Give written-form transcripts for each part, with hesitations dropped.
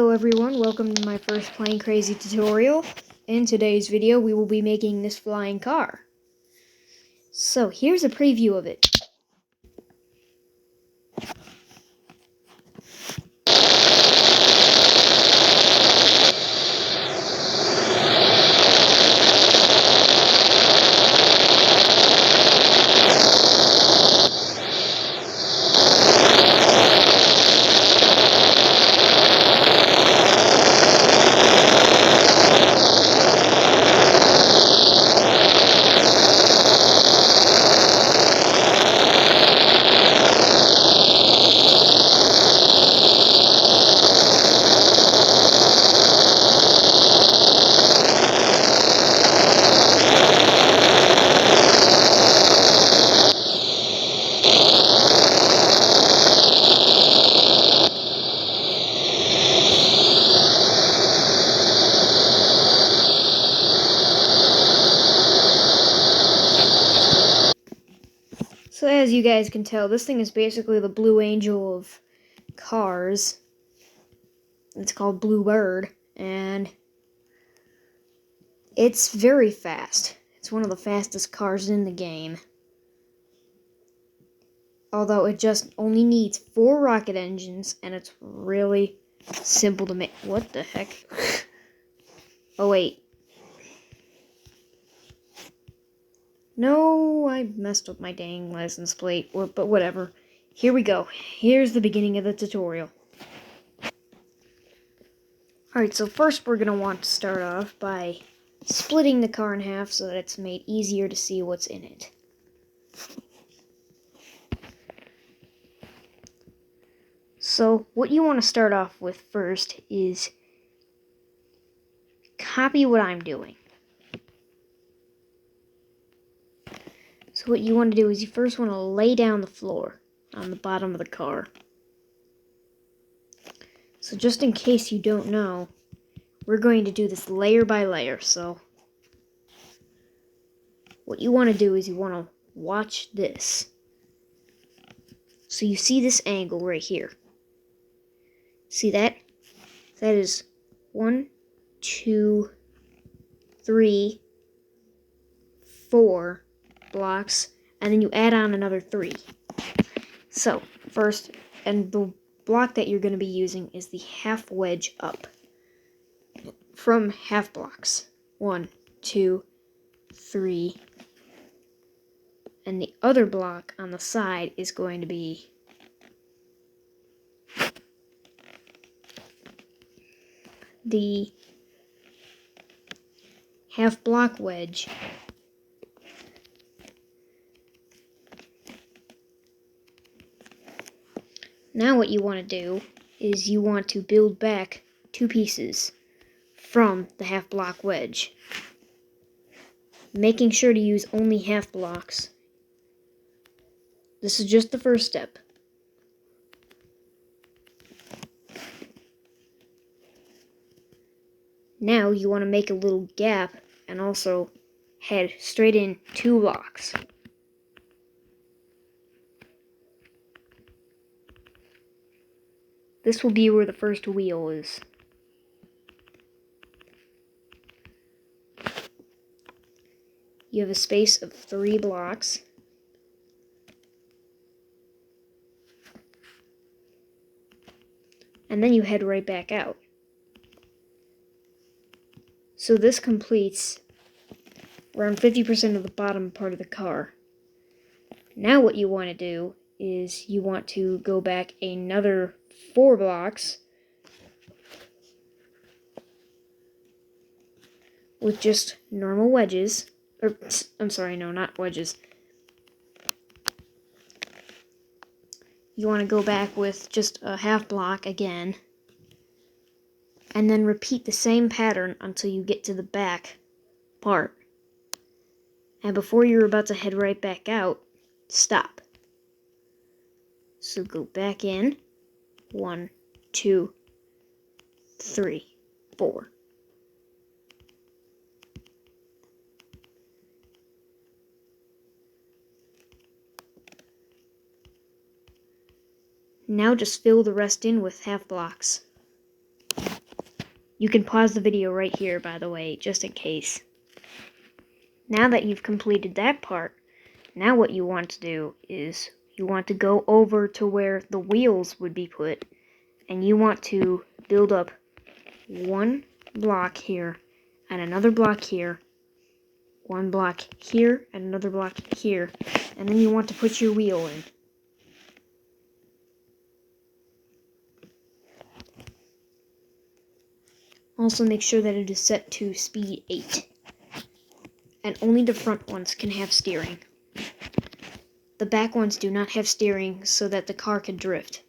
Hello everyone, welcome to my first Plane Crazy tutorial. In today's video, we will be making this flying car. So here's a preview of it. So as you guys can tell, this thing is basically the Blue Angel of cars. It's called Blue Bird, and it's very fast. It's one of the fastest cars in the game. Although it just only needs 4 rocket engines, and it's really simple to make. What the heck? Oh wait. No, I messed up my dang license plate, but whatever. Here we go. Here's the beginning of the tutorial. Alright, so first we're going to want to start off by splitting the car in half so that it's made easier to see what's in it. So what you want to start off with first is copy what I'm doing. So what you want to do is you first want to lay down the floor on the bottom of the car. So just in case you don't know, we're going to do this layer by layer. So what you want to do is you want to watch this. So you see this angle right here. See that? That is 1, 2, 3, 4 blocks, and then you add on another 3. So first, and the block that you're going to be using is the half wedge up from half blocks. 1, 2, 3, and the other block on the side is going to be the half block wedge. Now what you want to do is you want to build back 2 pieces from the half block wedge, making sure to use only half blocks. This is just the first step. Now you want to make a little gap and also head straight in 2 blocks. This will be where the first wheel is. You have a space of 3 blocks. And then you head right back out. So this completes around 50% of the bottom part of the car. Now what you want to do is you want to go back another 4 blocks with just normal wedges. Or, I'm sorry, no, not wedges. You want to go back with just a half block again. And then repeat the same pattern until you get to the back part. And before you're about to head right back out, stop. So go back in. 1, 2, 3, 4. Now just fill the rest in with half blocks. You can pause the video right here, by the way, just in case. Now that you've completed that part, now what you want to do is you want to go over to where the wheels would be put, and you want to build up one block here and another block here, one block here and another block here, and then you want to put your wheel in. Also make sure that it is set to speed 8. And only the front ones can have steering. The back ones do not have steering so that the car can drift.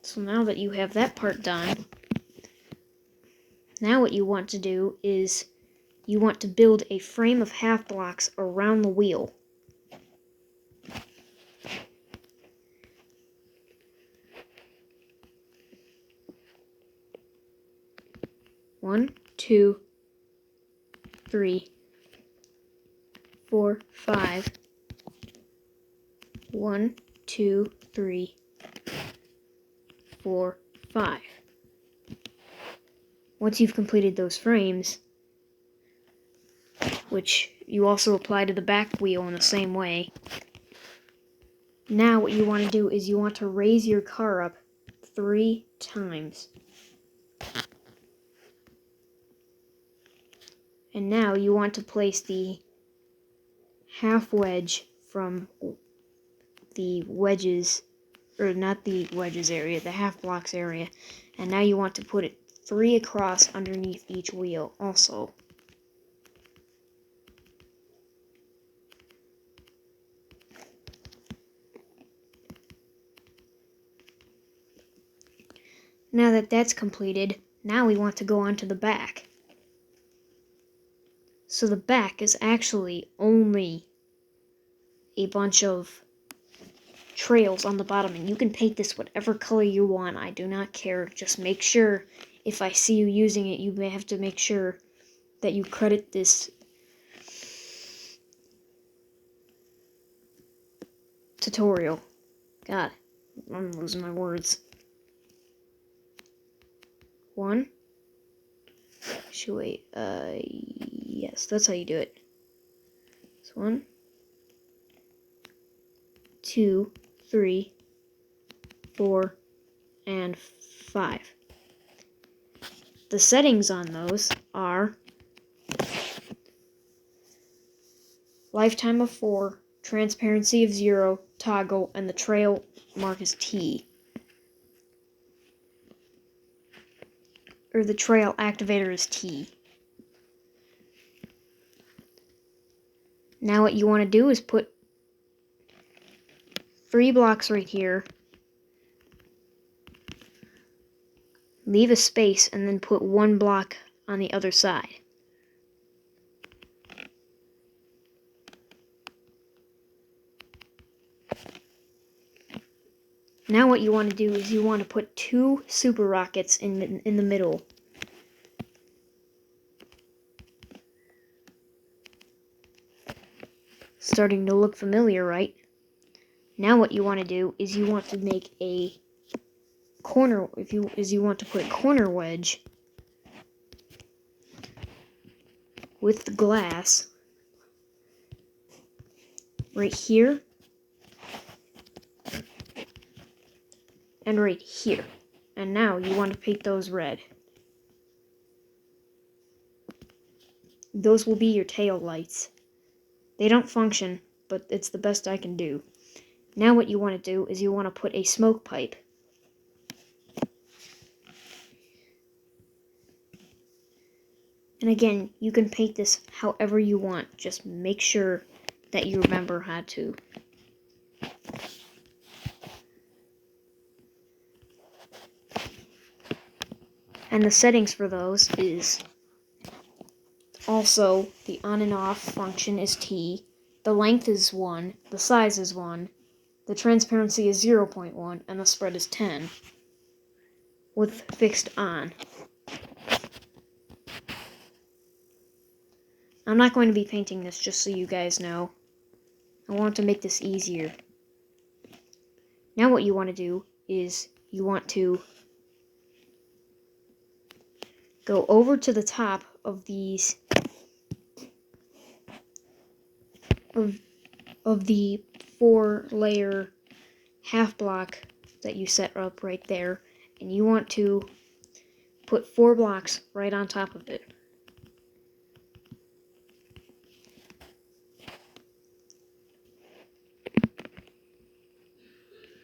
So now that you have that part done, now what you want to do is you want to build a frame of half blocks around the wheel. One, 2, 3, 4, 5. 1, 2, 3, 4, 5. Once you've completed those frames, which you also apply to the back wheel in the same way, now what you want to do is you want to raise your car up 3 times. And now you want to place the half wedge from the wedges, or not the wedges area, the half blocks area, and now you want to put it 3 across underneath each wheel also. Now that that's completed, now we want to go on to the back. So the back is actually only a bunch of trails on the bottom, and you can paint this whatever color you want. I do not care. Just make sure, if I see you using it, you may have to make sure that you credit this tutorial. God, I'm losing my words. 1. Should wait. Yes, that's how you do it. So 1, 2, 3, 4, and 5. The settings on those are lifetime of 4, transparency of 0, toggle, and the trail mark is T. Or the trail activator is T. Now what you want to do is put 3 blocks right here, leave a space, and then put 1 block on the other side. Now what you want to do is you want to put 2 super rockets in the middle. Starting to look familiar, right? Now what you want to do is you want to make a corner, you want to put a corner wedge with the glass right here and right here. And now you want to paint those red. Those will be your tail lights. They don't function, but it's the best I can do. Now what you want to do is you want to put a smoke pipe. And again, you can paint this however you want. Just make sure that you remember how to. And the settings for those is also the on and off function is T, the length is 1, the size is 1, the transparency is 0.1, and the spread is 10. with fixed on. I'm not going to be painting this, just so you guys know. I want to make this easier. Now what you want to do is you want to go over to the top of these of the 4-layer half block that you set up right there, and you want to put 4 blocks right on top of it.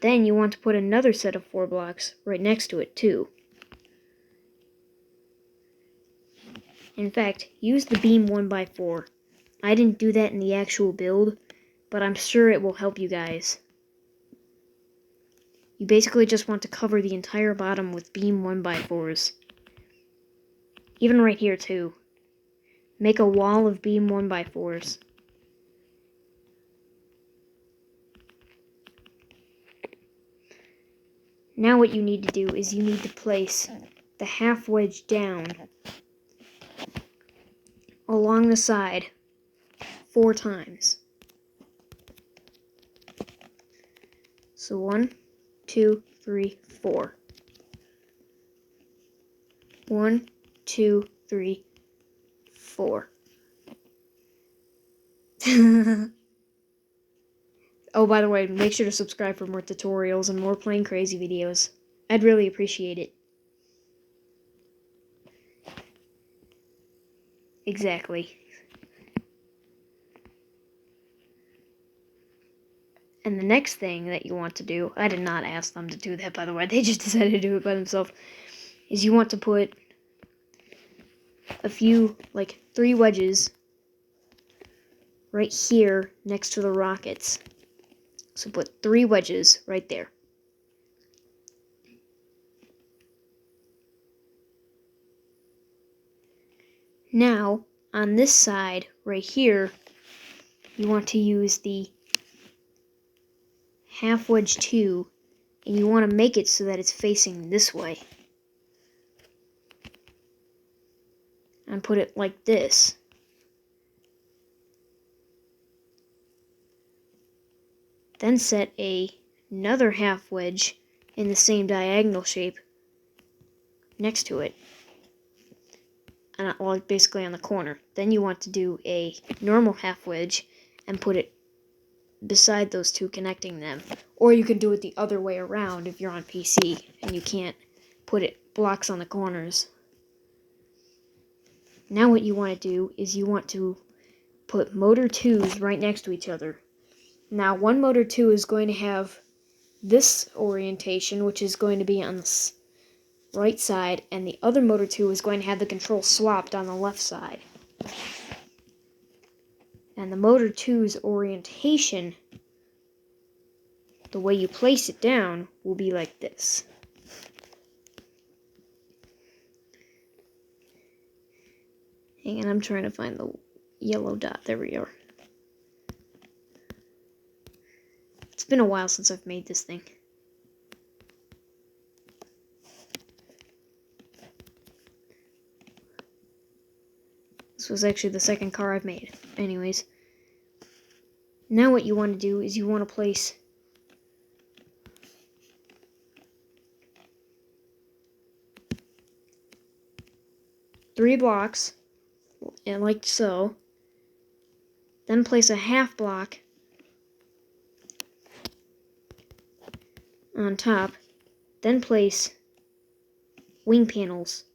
Then you want to put another set of 4 blocks right next to it too. In fact, use the beam 1x4. I didn't do that in the actual build, but I'm sure it will help you guys. You basically just want to cover the entire bottom with beam 1x4s. Even right here too. Make a wall of beam 1x4s. Now what you need to do is you need to place the half wedge down along the side 4 times. So 1, 2, 3, 4. 1, 2, 3, 4. Oh, by the way, make sure to subscribe for more tutorials and more Playing Crazy videos. I'd really appreciate it. Exactly. And the next thing that you want to do, I did not ask them to do that, by the way, they just decided to do it by themselves, is you want to put a few, like 3 wedges right here next to the rockets. So put 3 wedges right there. Now, on this side, right here, you want to use the half wedge 2, and you want to make it so that it's facing this way. And put it like this. Then set another half wedge in the same diagonal shape next to it. And well, basically on the corner. Then you want to do a normal half wedge and put it beside those two, connecting them. Or you can do it the other way around if you're on PC and you can't put it blocks on the corners. Now what you want to do is you want to put motor 2s right next to each other. Now one motor 2 is going to have this orientation, which is going to be on the right side, and the other motor 2 is going to have the control swapped on the left side. And the motor 2's orientation, the way you place it down, will be like this. Hang on, I'm trying to find the yellow dot. There we are. It's been a while since I've made this thing. This was actually the second car I've made. Anyways. Now what you want to do is you want to place three blocks, and like so. Then place a half block on top. Then place wing panels,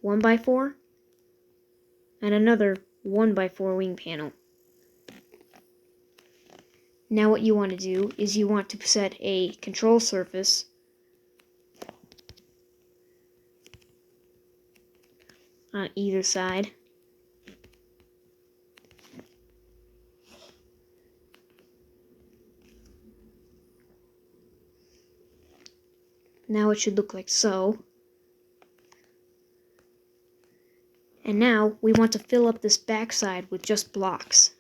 1x4, and another 1x4 wing panel. Now what you want to do is you want to set a control surface on either side. Now it should look like so. And now we want to fill up this backside with just blocks.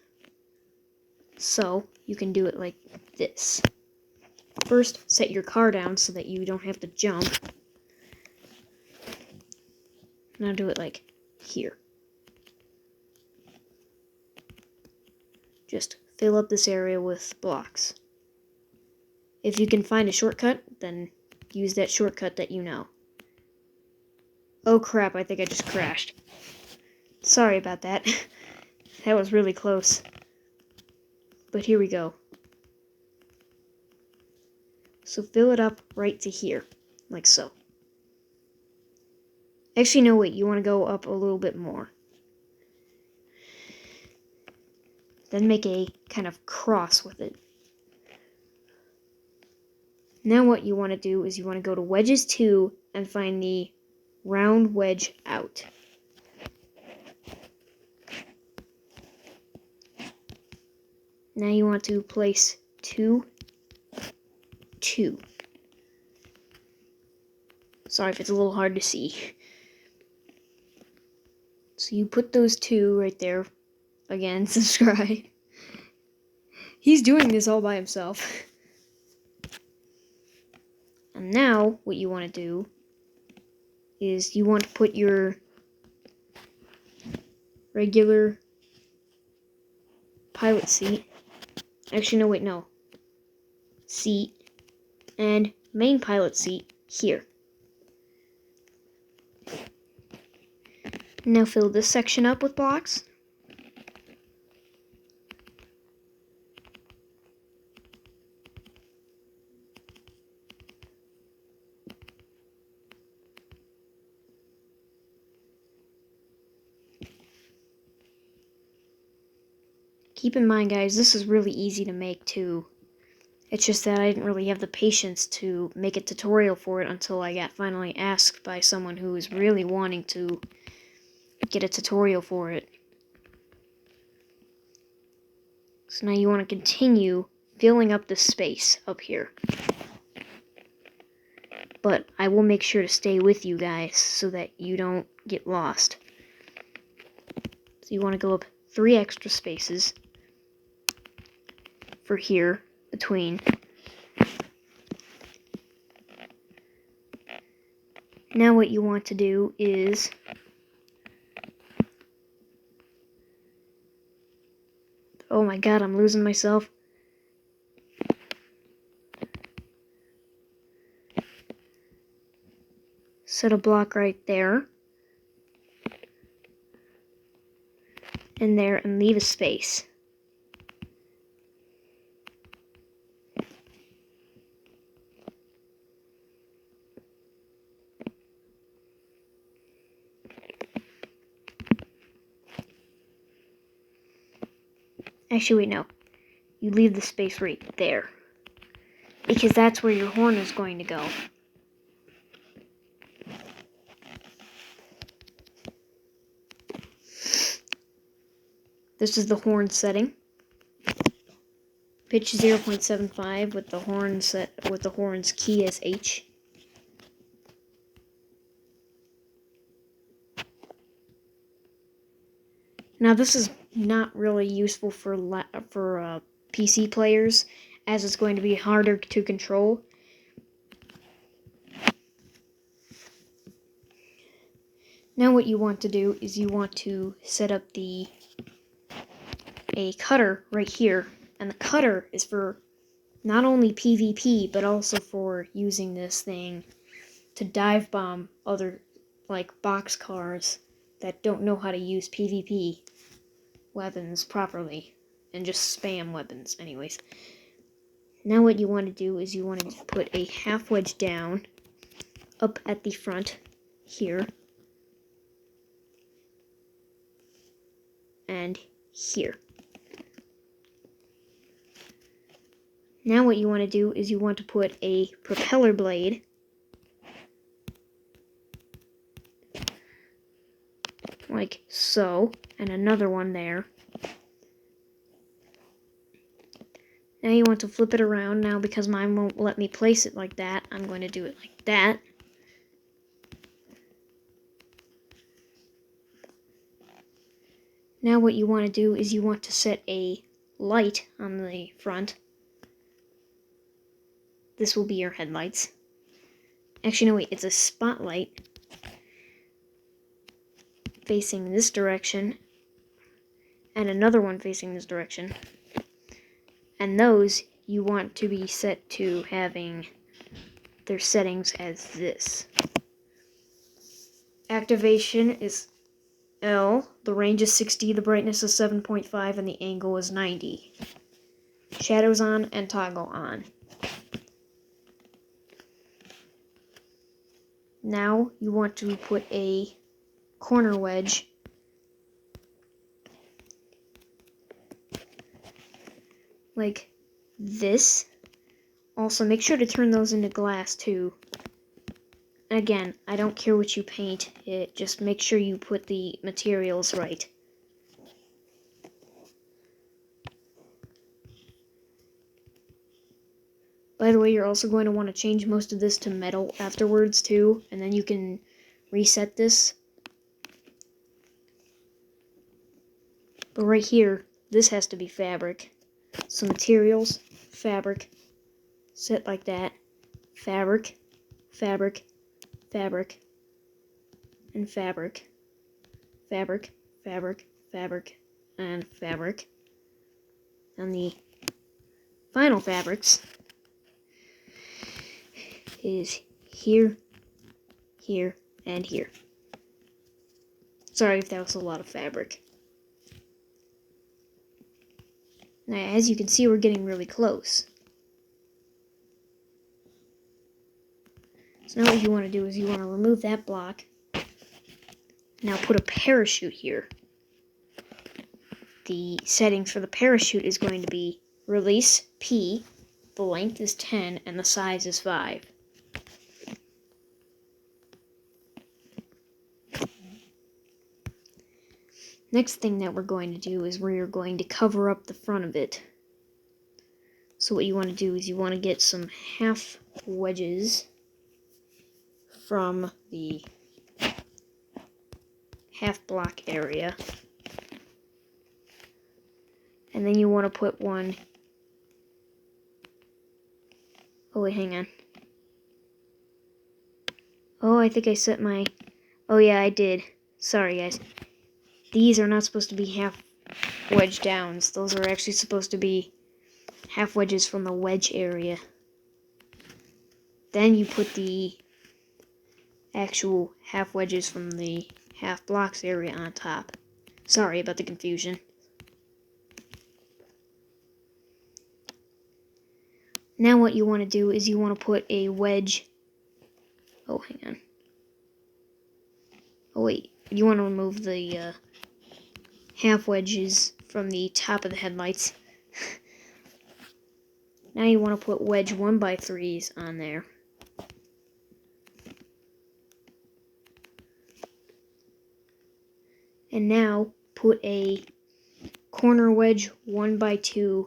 So you can do it like this. First, set your car down so that you don't have to jump. Now do it like here. Just fill up this area with blocks. If you can find a shortcut, then use that shortcut that you know. Oh crap, I think I just crashed. Sorry about that. That was really close. But here we go. So fill it up right to here, like so. Actually, no, wait, you want to go up a little bit more. Then make a kind of cross with it. Now what you want to do is you want to go to wedges 2 and find the round wedge out. Now you want to place 2, 2. Sorry if it's a little hard to see. So you put those 2 right there. Again, subscribe. He's doing this all by himself. And now what you want to do is you want to put your regular pilot seat. Actually, no, wait, no. Seat and main pilot seat here. Now fill this section up with blocks. Keep in mind, guys, this is really easy to make too. It's just that I didn't really have the patience to make a tutorial for it until I got finally asked by someone who was really wanting to get a tutorial for it. So now you want to continue filling up the space up here. But I will make sure to stay with you guys so that you don't get lost. So you want to go up 3 extra spaces for here between. Now what you want to do is oh my god, I'm losing myself. Set a block right there. And there, and leave a space. Actually, wait, no. You leave the space right there. Because that's where your horn is going to go. This is the horn setting. Pitch 0.75 with the horn set with the horn's key as H. Now this is not really useful for PC players, as it's going to be harder to control. Now what you want to do is you want to set up a cutter right here, and the cutter is for not only PvP but also for using this thing to dive bomb other like boxcars that don't know how to use PvP weapons properly and just spam weapons anyways. Now what you want to do is you want to put a half wedge down up at the front here and here. Now what you want to do is you want to put a propeller blade like so, and another one there. Now you want to flip it around. Now because mine won't let me place it like that, I'm going to do it like that. Now what you want to do is you want to set a light on the front. This will be your headlights. Actually, no, wait, it's a spotlight. facing this direction and another one facing this direction. And those you want to be set to having their settings as this. Activation is L, the range is 60, the brightness is 7.5, and the angle is 90. Shadows on and toggle on. Now you want to put a corner wedge like this. Also, make sure to turn those into glass too. Again, I don't care what you paint, just make sure you put the materials right. By the way, you're also going to want to change most of this to metal afterwards too, and then you can reset this. But right here, this has to be fabric. So materials, fabric, set like that, fabric, fabric, fabric, and fabric, fabric, fabric, fabric, and fabric. And the final fabrics is here, here, and here. Sorry if that was a lot of fabric. Now, as you can see, we're getting really close. So now what you want to do is you want to remove that block. Now put a parachute here. The settings for the parachute is going to be release P, the length is 10, and the size is 5. Next thing that we're going to do is we're going to cover up the front of it. So what you want to do is you want to get some half wedges from the half block area. And then you want to put one... Oh wait, hang on. Oh, I think I set my... Oh yeah, I did. Sorry guys. These are not supposed to be half wedge downs. Those are actually supposed to be half wedges from the wedge area. Then you put the actual half wedges from the half blocks area on top. Sorry about the confusion. Now what you want to do is you want to put a wedge... Oh, hang on. Oh wait, you want to remove the half wedges from the top of the headlights. Now you want to put wedge 1x3s on there. And now put a corner wedge 1x2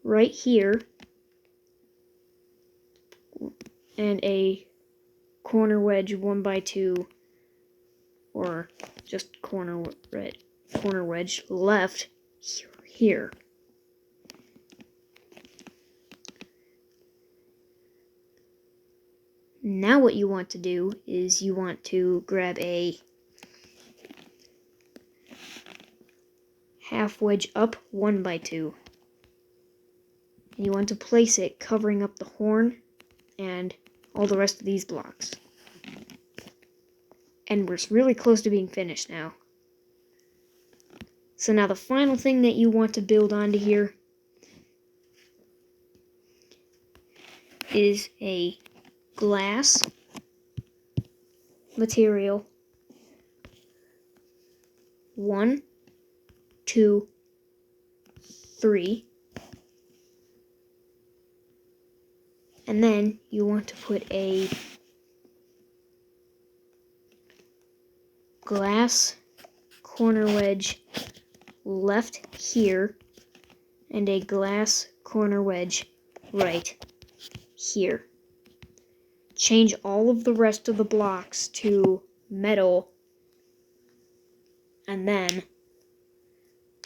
right here, and a corner wedge 1x2, or just corner wedge left here. Now what you want to do is you want to grab a half wedge up 1x2. And you want to place it covering up the horn and all the rest of these blocks. And we're really close to being finished now. So now the final thing that you want to build onto here is a glass material. 1, 2, 3. And then you want to put a glass corner wedge left here and a glass corner wedge right here. Change all of the rest of the blocks to metal, and then,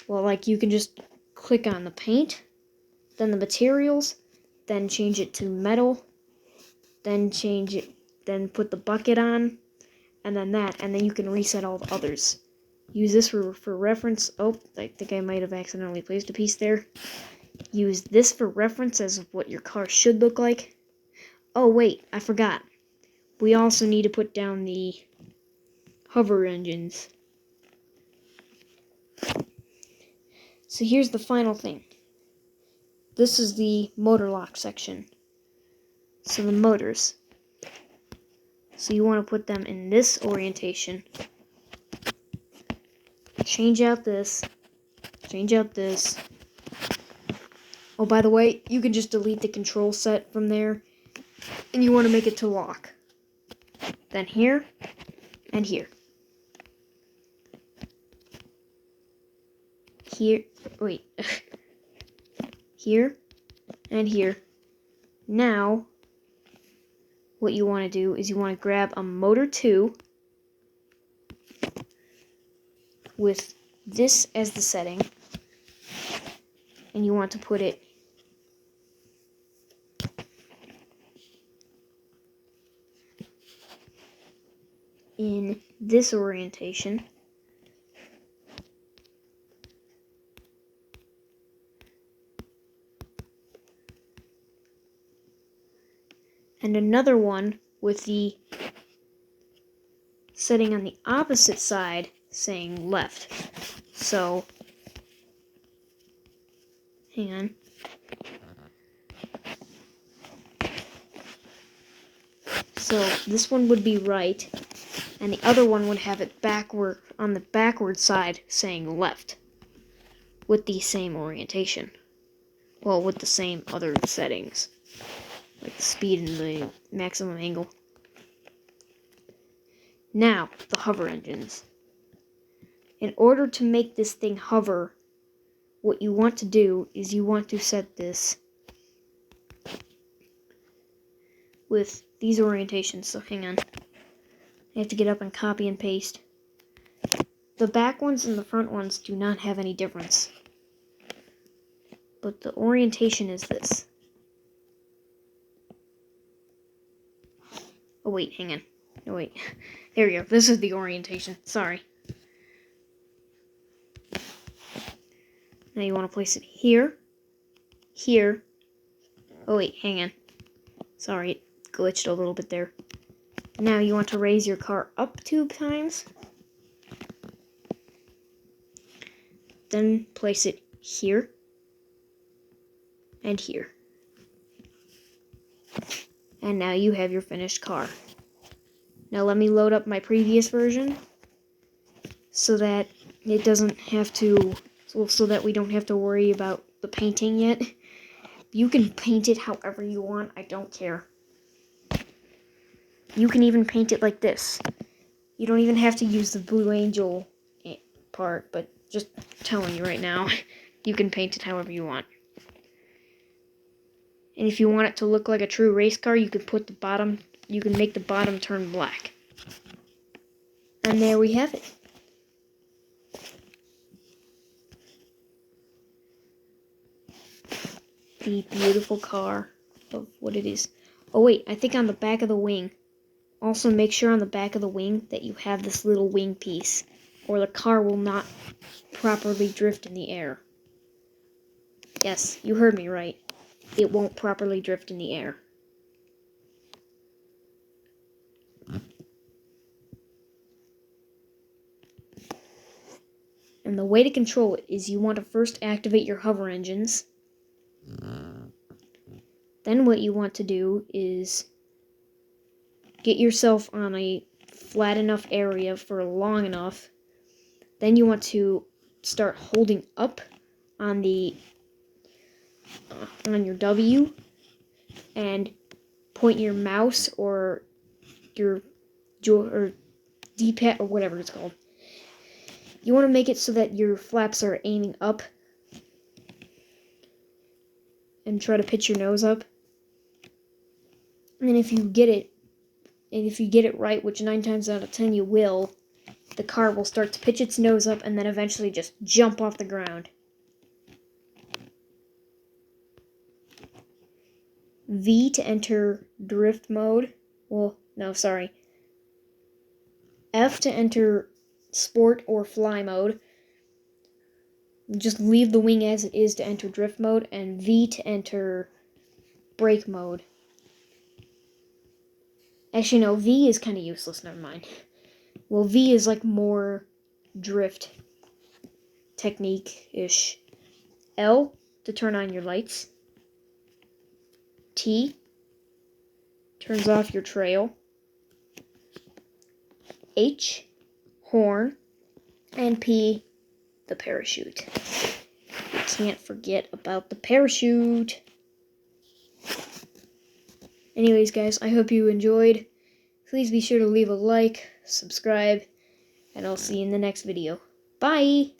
well, like, you can just click on the paint, then the materials, then change it to metal, then change it, then put the bucket on, and then that, and then you can reset all the others. Use this for reference. Oh, I think I might have accidentally placed a piece there. Use this for reference as what your car should look like. Oh wait, I forgot. We also need to put down the hover engines. So here's the final thing. This is the motor lock section. So the motors. So you want to put them in this orientation. Change out this. Change out this. Oh, by the way, you can just delete the control set from there. And you want to make it to lock. Then here and here. Here. Wait. Here and here. Now, what you want to do is you want to grab a motor 2 with this as the setting, and you want to put it in this orientation. And another one with the setting on the opposite side saying left. So, hang on. So this one would be right, and the other one would have it backward on the backward side saying left, with the same orientation. Well, with the same other settings, like the speed and the maximum angle. Now, the hover engines. In order to make this thing hover, what you want to do is you want to set this with these orientations. So hang on. I have to get up and copy and paste. The back ones and the front ones do not have any difference. But the orientation is this. Oh wait, hang on. No wait. There we go. This is the orientation. Sorry. Now you want to place it here. Here. Oh wait, hang on. Sorry, it glitched a little bit there. Now you want to raise your car up 2 times. Then place it here. And here. And now you have your finished car. Now let me load up my previous version so that it doesn't have to, so that we don't have to worry about the painting yet. You can paint it however you want, I don't care. You can even paint it like this. You don't even have to use the Blue Angel part, but just telling you right now, you can paint it however you want. And if you want it to look like a true race car, you can put the bottom, you can make the bottom turn black. And there we have it. The beautiful car of what it is. Oh wait, I think on the back of the wing. Also make sure on the back of the wing that you have this little wing piece, or the car will not properly drift in the air. Yes, you heard me right. It won't properly drift in the air. And the way to control it is you want to first activate your hover engines. Then what you want to do is get yourself on a flat enough area for long enough. Then you want to start holding up on the on your W and point your mouse or your D-pad or whatever it's called. You want to make it so that your flaps are aiming up and try to pitch your nose up. And if you get it right, which 9 times out of 10 you will, the car will start to pitch its nose up and then eventually just jump off the ground. V to enter drift mode. Well, no, sorry. F to enter sport or fly mode. Just leave the wing as it is to enter drift mode, and V to enter brake mode. Actually, no, V is kind of useless, never mind. Well, V is like more drift technique-ish. L to turn on your lights. T turns off your trail. H, horn. And P, the parachute. You can't forget about the parachute. Anyways, guys, I hope you enjoyed. Please be sure to leave a like, subscribe, and I'll see you in the next video. Bye!